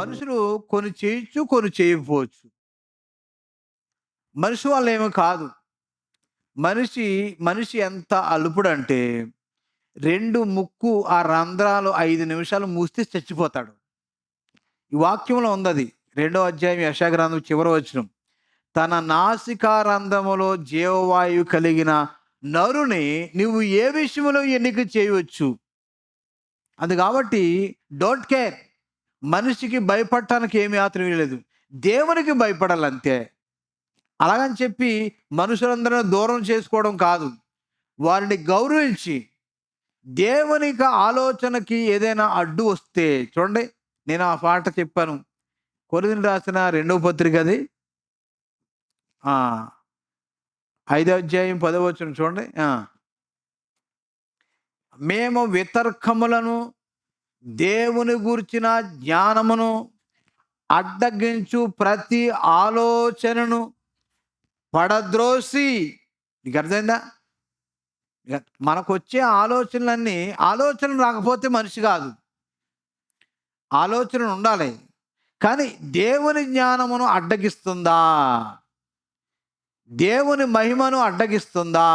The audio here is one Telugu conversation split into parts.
మనుషులు కొన్ని చేయొచ్చు, కొన్ని చేయకపోవచ్చు. మనిషి వల్ల ఏమీ కాదు. మనిషి మనిషి ఎంత అల్పుడంటే 2 ముక్కు ఆ రంధ్రాలు 5 నిమిషాలు మూస్తే చచ్చిపోతాడు. ఈ వాక్యంలో ఉందది. 2వ అధ్యాయం యెషయా గ్రంథం చివరి వచనం. తన నాసికా రంధ్రములో జీవవాయువు కలిగిన నరుని నువ్వు ఏ విషయంలో ఎన్నిక చేయవచ్చు. అది కాబట్టి డోంట్ కేర్. మనిషికి భయపడటానికి ఏమీ ఆత్రం లేదు. దేవునికి భయపడాలంతే. అలాగని చెప్పి మనుషులందరిని దూరం చేసుకోవడం కాదు. వారిని గౌరవించి దేవునికి ఆలోచనకి ఏదైనా అడ్డు వస్తే చూడండి, నేను ఆ పాట చెప్పాను. కొరింథీయులకు రాసిన 2వ పత్రిక అది 5వ అధ్యాయం 10వ వచనం చూడండి. మేము వితర్కములను దేవుని గూర్చిన జ్ఞానమును అడ్డగించు ప్రతి ఆలోచనను పడద్రోసి, నీకు అర్థమైందా? మనకు వచ్చే ఆలోచనలన్నీ ఆలోచన రాకపోతే మనిషి కాదు. ఆలోచన ఉండాలి. కానీ దేవుని జ్ఞానమును అడ్డగిస్తుందా? దేవుని మహిమను అడ్డగిస్తుందా?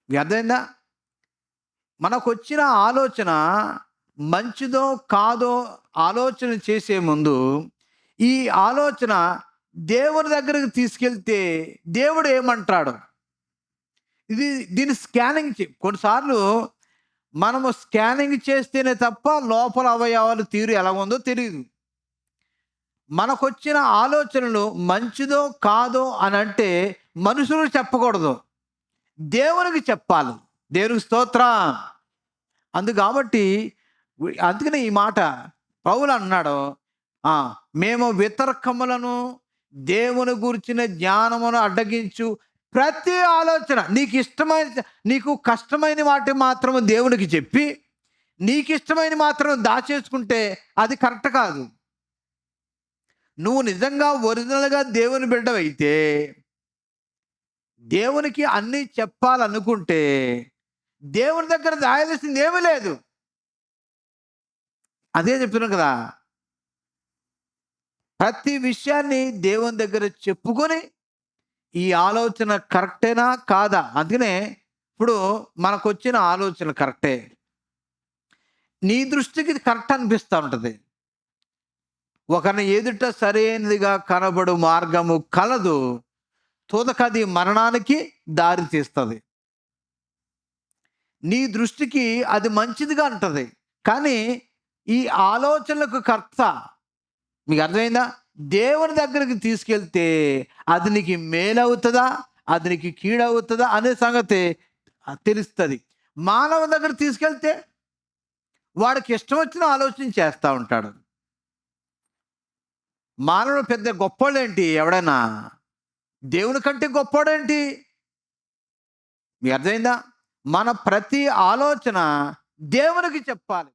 మీకు అర్థమైందా? మనకు వచ్చిన ఆలోచన మంచిదో కాదో ఆలోచన చేసే ముందు ఈ ఆలోచన దేవుని దగ్గరికి తీసుకెళ్తే దేవుడు ఏమంటాడు? దీన్ని స్కానింగ్ కొన్నిసార్లు మనము స్కానింగ్ చేస్తేనే తప్ప లోపల అవయవాలు తీరు ఎలా ఉందో తెలియదు. మనకొచ్చిన ఆలోచనలు మంచిదో కాదో అని అంటే మనుషులు చెప్పకూడదు, దేవునికి చెప్పాలి. దేవునికి స్తోత్రం. కాబట్టి అందుకనే ఈ మాట పౌలు అన్నాడు, మేము వితర్కములను దేవుని గురించిన జ్ఞానమును అడ్డగించు ప్రతి ఆలోచన. నీకు కష్టమైన వాటి మాత్రము దేవునికి చెప్పి నీకు ఇష్టమైన మాత్రం దాచేసుకుంటే అది కరెక్ట్ కాదు. నువ్వు నిజంగా ఒరిజినల్గా దేవుని బిడ్డవైతే దేవునికి అన్నీ చెప్పాలనుకుంటే దేవుని దగ్గర దాయాల్సింది ఏమీ లేదు. అదే చెప్తున్నాను కదా, ప్రతి విషయాన్ని దేవుని దగ్గర చెప్పుకొని ఈ ఆలోచన కరెక్టేనా కాదా. అందుకనే ఇప్పుడు మనకు వచ్చిన ఆలోచన కరెక్టే, నీ దృష్టికి కరెక్ట్ అనిపిస్తూ ఉంటుంది. ఒకరిని ఎదుట సరైనదిగా కనబడు మార్గము కలదు, తుదకది మరణానికి దారి తీస్తుంది. నీ దృష్టికి అది మంచిదిగా ఉంటుంది, కానీ ఈ ఆలోచనలకు కర్త, మీకు అర్థమైందా, దేవుని దగ్గరికి తీసుకెళ్తే అది నీకు మేలవుతుందా, అది నీకు కీడవుతుందా అనే సంగతి తెలుస్తుంది. మానవ దగ్గర తీసుకెళ్తే వాడికి ఇష్టం వచ్చిన ఆలోచన చేస్తూ ఉంటాడు. మానవుడు పెద్ద గొప్పోడేంటి? ఎవడైనా దేవుని కంటే గొప్పోడేంటి? మీకు అర్థమైందా? మన ప్రతి ఆలోచన దేవునికి చెప్పాలి.